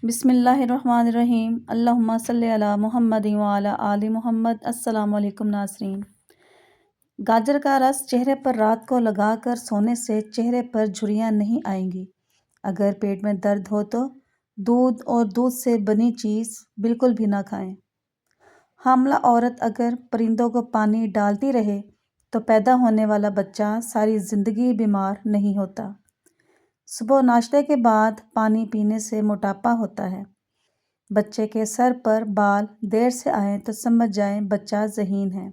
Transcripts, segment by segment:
بسم اللہ الرحمن الرحیم، اللہم صلی علی محمد وعلی آل محمد۔ السلام علیکم ناظرین۔ گاجر کا رس چہرے پر رات کو لگا کر سونے سے چہرے پر جھریاں نہیں آئیں گی۔ اگر پیٹ میں درد ہو تو دودھ اور دودھ سے بنی چیز بالکل بھی نہ کھائیں۔ حاملہ عورت اگر پرندوں کو پانی ڈالتی رہے تو پیدا ہونے والا بچہ ساری زندگی بیمار نہیں ہوتا۔ صبح ناشتے کے بعد پانی پینے سے موٹاپا ہوتا ہے۔ بچے کے سر پر بال دیر سے آئیں تو سمجھ جائیں بچہ ذہین ہے۔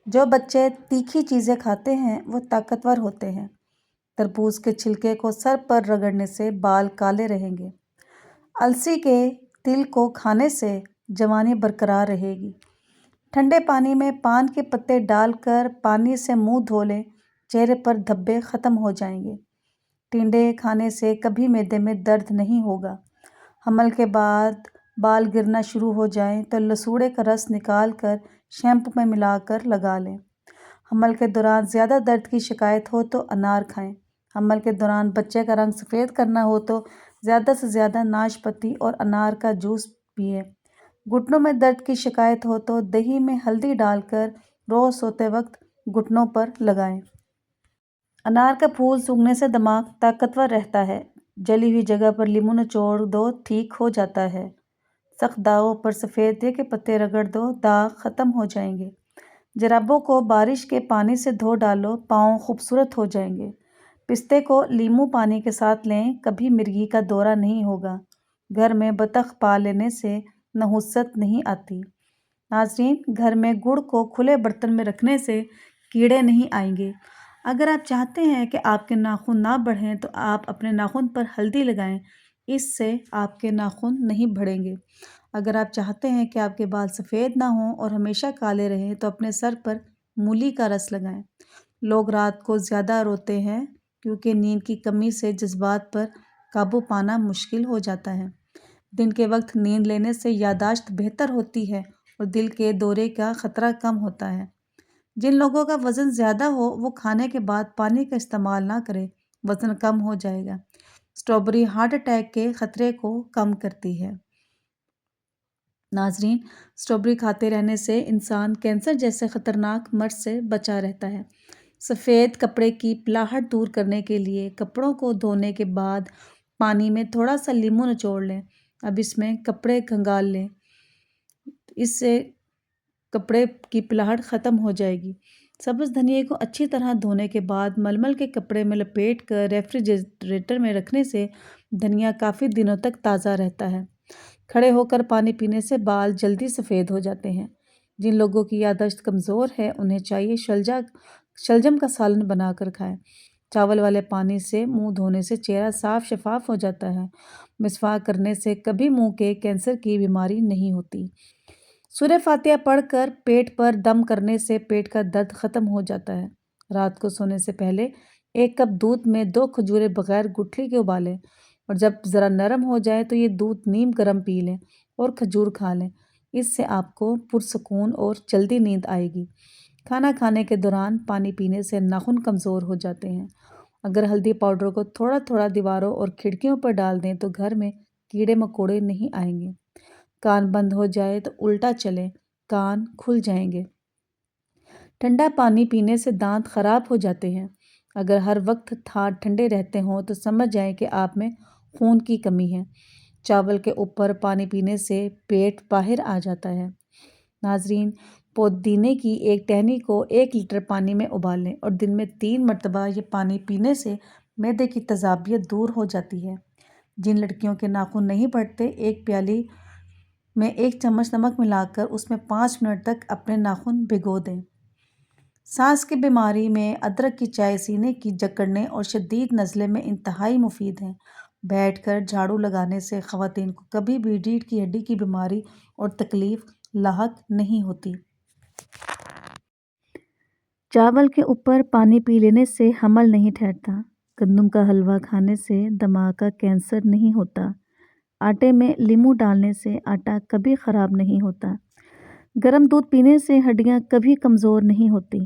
جو بچے تیکھی چیزیں کھاتے ہیں وہ طاقتور ہوتے ہیں۔ تربوز کے چھلکے کو سر پر رگڑنے سے بال کالے رہیں گے۔ السی کے تل کو کھانے سے جوانی برقرار رہے گی۔ ٹھنڈے پانی میں پان کے پتے ڈال کر پانی سے منہ دھو لیں، چہرے پر دھبے ختم ہو جائیں گے۔ ٹنڈے کھانے سے کبھی معدے میں درد نہیں ہوگا۔ حمل کے بعد بال گرنا شروع ہو جائیں تو لسوڑے کا رس نکال کر شیمپو میں ملا کر لگا لیں۔ حمل کے دوران زیادہ درد کی شکایت ہو تو انار کھائیں۔ حمل کے دوران بچے کا رنگ سفید کرنا ہو تو زیادہ سے زیادہ ناشپاتی اور انار کا جوس پئیں۔ گھٹنوں میں درد کی شکایت ہو تو دہی میں ہلدی ڈال کر روز سوتے وقت گھٹنوں پر لگائیں۔ انار کا پھول سونگھنے سے دماغ طاقتور رہتا ہے۔ جلی ہوئی جگہ پر لیموں نچوڑ دو، ٹھیک ہو جاتا ہے۔ سخت داغوں پر سفیدے کے پتے رگڑ دو، داغ ختم ہو جائیں گے۔ جرابوں کو بارش کے پانی سے دھو ڈالو، پاؤں خوبصورت ہو جائیں گے۔ پستے کو لیموں پانی کے ساتھ لیں، کبھی مرگی کا دورہ نہیں ہوگا۔ گھر میں بطخ پال لینے سے نحوست نہیں آتی۔ ناظرین، گھر میں گڑ کو کھلے برتن میں رکھنے سے کیڑے نہیں آئیں گے۔ اگر آپ چاہتے ہیں کہ آپ کے ناخن نہ بڑھیں تو آپ اپنے ناخن پر ہلدی لگائیں، اس سے آپ کے ناخن نہیں بڑھیں گے۔ اگر آپ چاہتے ہیں کہ آپ کے بال سفید نہ ہوں اور ہمیشہ کالے رہیں تو اپنے سر پر مولی کا رس لگائیں۔ لوگ رات کو زیادہ روتے ہیں کیونکہ نیند کی کمی سے جذبات پر قابو پانا مشکل ہو جاتا ہے۔ دن کے وقت نیند لینے سے یادداشت بہتر ہوتی ہے اور دل کے دورے کا خطرہ کم ہوتا ہے۔ جن لوگوں کا وزن زیادہ ہو وہ کھانے کے بعد پانی کا استعمال نہ کریں، وزن کم ہو جائے گا۔ اسٹرابیری ہارٹ اٹیک کے خطرے کو کم کرتی ہے۔ ناظرین، اسٹرابیری کھاتے رہنے سے انسان کینسر جیسے خطرناک مرض سے بچا رہتا ہے۔ سفید کپڑے کی پلاہٹ دور کرنے کے لیے کپڑوں کو دھونے کے بعد پانی میں تھوڑا سا لیموں نچوڑ لیں۔ اب اس میں کپڑے کھنگال لیں، اس سے کپڑے کی پلاہٹ ختم ہو جائے گی۔ سبز دھنیے کو اچھی طرح دھونے کے بعد ململ کے کپڑے میں لپیٹ کر ریفریجریٹر میں رکھنے سے دھنیا کافی دنوں تک تازہ رہتا ہے۔ کھڑے ہو کر پانی پینے سے بال جلدی سفید ہو جاتے ہیں۔ جن لوگوں کی یادداشت کمزور ہے انہیں چاہیے شلجم کا سالن بنا کر کھائیں۔ چاول والے پانی سے منہ دھونے سے چہرہ صاف شفاف ہو جاتا ہے۔ مسواک کرنے سے کبھی منہ کے کینسر کی بیماری نہیں ہوتی۔ سورہ فاتحہ پڑھ کر پیٹ پر دم کرنے سے پیٹ کا درد ختم ہو جاتا ہے۔ رات کو سونے سے پہلے 1 کپ دودھ میں 2 کھجوریں بغیر گٹھلی کے ابالیں اور جب ذرا نرم ہو جائے تو یہ دودھ نیم گرم پی لیں اور کھجور کھا لیں۔ اس سے آپ کو پرسکون اور جلدی نیند آئے گی۔ کھانا کھانے کے دوران پانی پینے سے ناخن کمزور ہو جاتے ہیں۔ اگر ہلدی پاؤڈر کو تھوڑا تھوڑا دیواروں اور کھڑکیوں پر ڈال دیں تو گھر میں کیڑے مکوڑے نہیں آئیں گے۔ کان بند ہو جائے تو الٹا چلیں، کان کھل جائیں گے۔ ٹھنڈا پانی پینے سے دانت خراب ہو جاتے ہیں۔ اگر ہر وقت دانت ٹھنڈے رہتے ہوں تو سمجھ جائیں کہ آپ میں خون کی کمی ہے۔ چاول کے اوپر پانی پینے سے پیٹ باہر آ جاتا ہے۔ ناظرین، پودینے کی ایک ٹہنی کو 1 لیٹر پانی میں ابال لیں اور دن میں 3 مرتبہ یہ پانی پینے سے معدے کی تیزابیت دور ہو جاتی ہے۔ جن لڑکیوں کے ناخن نہیں بڑھتے، ایک پیالی میں 1 چمچ نمک ملا کر اس میں 5 منٹ تک اپنے ناخن بھگو دیں۔ سانس کی بیماری میں ادرک کی چائے سینے کی جکڑنے اور شدید نزلے میں انتہائی مفید ہے۔ بیٹھ کر جھاڑو لگانے سے خواتین کو کبھی بھی ریڑھ کی ہڈی کی بیماری اور تکلیف لاحق نہیں ہوتی۔ چاول کے اوپر پانی پی لینے سے حمل نہیں ٹھہرتا۔ گندم کا حلوہ کھانے سے دماغ کا کینسر نہیں ہوتا۔ آٹے میں لیموں ڈالنے سے آٹا کبھی خراب نہیں ہوتا۔ گرم دودھ پینے سے ہڈیاں کبھی کمزور نہیں ہوتی۔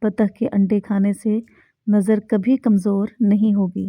بطخ کے انڈے کھانے سے نظر کبھی کمزور نہیں ہوگی۔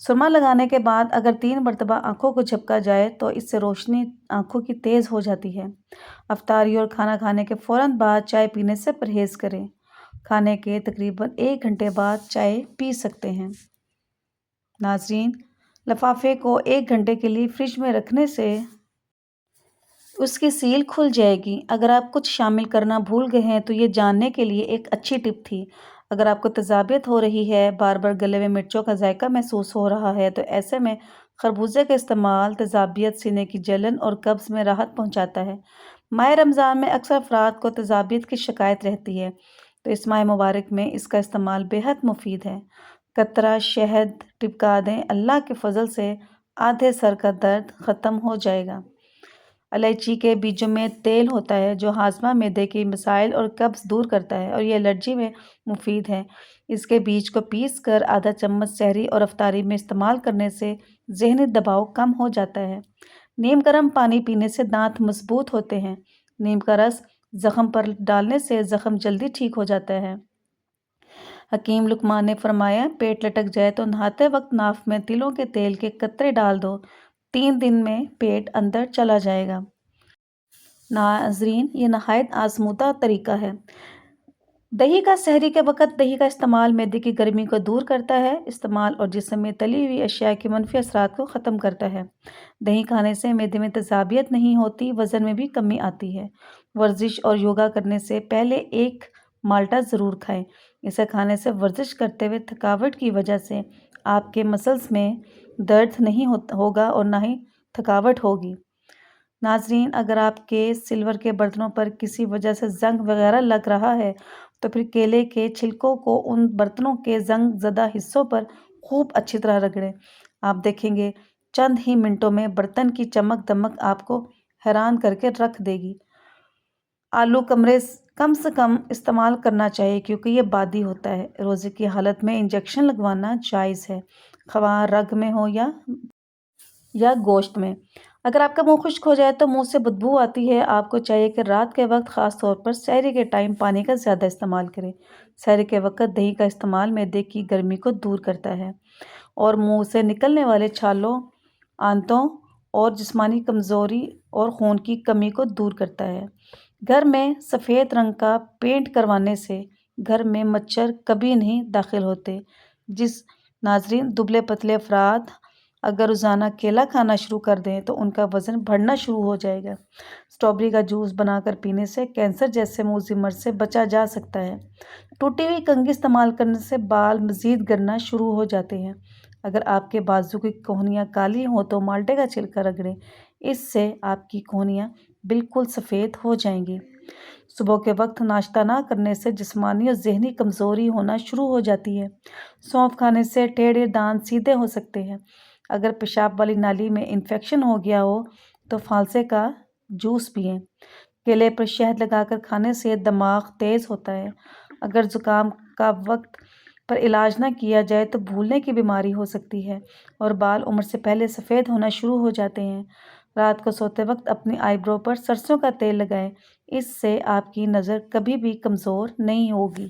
سرما لگانے کے بعد اگر 3 مرتبہ آنکھوں کو جھپکا جائے تو اس سے روشنی آنکھوں کی تیز ہو جاتی ہے۔ افطاری اور کھانا کھانے کے فوراً بعد چائے پینے سے پرہیز کریں۔ کھانے کے تقریباً 1 گھنٹے بعد چائے پی سکتے ہیں۔ ناظرین، لفافے کو 1 گھنٹے کے لیے فریج میں رکھنے سے اس کی سیل کھل جائے گی۔ اگر آپ کچھ شامل کرنا بھول گئے ہیں تو یہ جاننے کے لیے ایک اچھی ٹپ تھی۔ اگر آپ کو تیزابیت ہو رہی ہے، بار بار گلے میں مرچوں کا ذائقہ محسوس ہو رہا ہے، تو ایسے میں خربوزے کا استعمال تیزابیت، سینے کی جلن اور قبض میں راحت پہنچاتا ہے۔ ماہ رمضان میں اکثر افراد کو تیزابیت کی شکایت رہتی ہے، تو اس ماہ مبارک میں اس کا استعمال بیحد مفید ہے۔ قطرہ شہد ٹپکا دیں، اللہ کے فضل سے آدھے سر کا درد ختم ہو جائے گا۔ الائچی کے بیجوں میں تیل ہوتا ہے جو ہاضمہ، معدے کے مسائل اور قبض دور کرتا ہے اور یہ الرجی میں مفید ہے۔ اس کے بیج کو پیس کر آدھا چمچ سحری اور افطاری میں استعمال کرنے سے ذہنی دباؤ کم ہو جاتا ہے۔ نیم گرم پانی پینے سے دانت مضبوط ہوتے ہیں۔ نیم کا رس زخم پر ڈالنے سے زخم جلدی ٹھیک ہو جاتا ہے۔ حکیم لقمان نے فرمایا، پیٹ لٹک جائے تو نہاتے وقت ناف میں تلوں کے تیل کے قطرے ڈال دو، 3 دن میں پیٹ اندر چلا جائے گا۔ ناظرین، یہ نہایت آزمودہ طریقہ ہے۔ دہی کا سحری کے وقت دہی کا استعمال معدے کی گرمی کو دور کرتا ہے استعمال اور جسم میں تلی ہوئی اشیاء کے منفی اثرات کو ختم کرتا ہے۔ دہی کھانے سے معدے میں تیزابیت نہیں ہوتی، وزن میں بھی کمی آتی ہے۔ ورزش اور یوگا کرنے سے پہلے ایک مالٹا ضرور کھائیں۔ اسے کھانے سے ورزش کرتے ہوئے تھکاوٹ کی وجہ سے آپ کے مسلز میں درد نہیں ہوگا اور نہ ہی تھکاوٹ ہوگی۔ ناظرین، اگر آپ کے سلور کے برتنوں پر کسی وجہ سے زنگ وغیرہ لگ رہا ہے تو پھر کیلے کے چھلکوں کو ان برتنوں کے زنگ زدہ حصوں پر خوب اچھی طرح رگڑیں۔ آپ دیکھیں گے چند ہی منٹوں میں برتن کی چمک دمک آپ کو حیران کر کے رکھ دے گی۔ آلو کم سے کم استعمال کرنا چاہیے کیونکہ یہ بادی ہوتا ہے۔ روزے کی حالت میں انجیکشن لگوانا جائز ہے، خواہ رگ میں ہو یا گوشت میں۔ اگر آپ کا منہ خشک ہو جائے تو منہ سے بدبو آتی ہے، آپ کو چاہیے کہ رات کے وقت خاص طور پر سحری کے ٹائم پانی کا زیادہ استعمال کریں۔ سحری کے وقت دہی کا استعمال معدے کی گرمی کو دور کرتا ہے اور منہ سے نکلنے والے چھالوں، آنتوں اور جسمانی کمزوری اور خون کی کمی کو دور کرتا ہے۔ گھر میں سفید رنگ کا پینٹ کروانے سے گھر میں مچھر کبھی نہیں داخل ہوتے۔ ناظرین، دبلے پتلے افراد اگر روزانہ کیلا کھانا شروع کر دیں تو ان کا وزن بڑھنا شروع ہو جائے گا۔ اسٹرابیری کا جوس بنا کر پینے سے کینسر جیسے موذی مرض سے بچا جا سکتا ہے۔ ٹوٹی ہوئی کنگھی استعمال کرنے سے بال مزید گرنا شروع ہو جاتے ہیں۔ اگر آپ کے بازو کی کونیاں کالی ہوں تو مالٹے کا چھلکا رگڑیں، اس سے آپ کی کونیاں بالکل سفید ہو جائیں گی۔ صبح کے وقت ناشتہ نہ کرنے سے جسمانی اور ذہنی کمزوری ہونا شروع ہو جاتی ہے۔ سونف کھانے سے ٹیڑھے دانت سیدھے ہو سکتے ہیں۔ اگر پیشاب والی نالی میں انفیکشن ہو گیا ہو تو فالسے کا جوس پئیں۔ کیلے پر شہد لگا کر کھانے سے دماغ تیز ہوتا ہے۔ اگر زکام کا وقت پر علاج نہ کیا جائے تو بھولنے کی بیماری ہو سکتی ہے اور بال عمر سے پہلے سفید ہونا شروع ہو جاتے ہیں۔ رات کو سوتے وقت اپنی آئی برو پر سرسوں کا تیل لگائیں، اس سے آپ کی نظر کبھی بھی کمزور نہیں ہوگی۔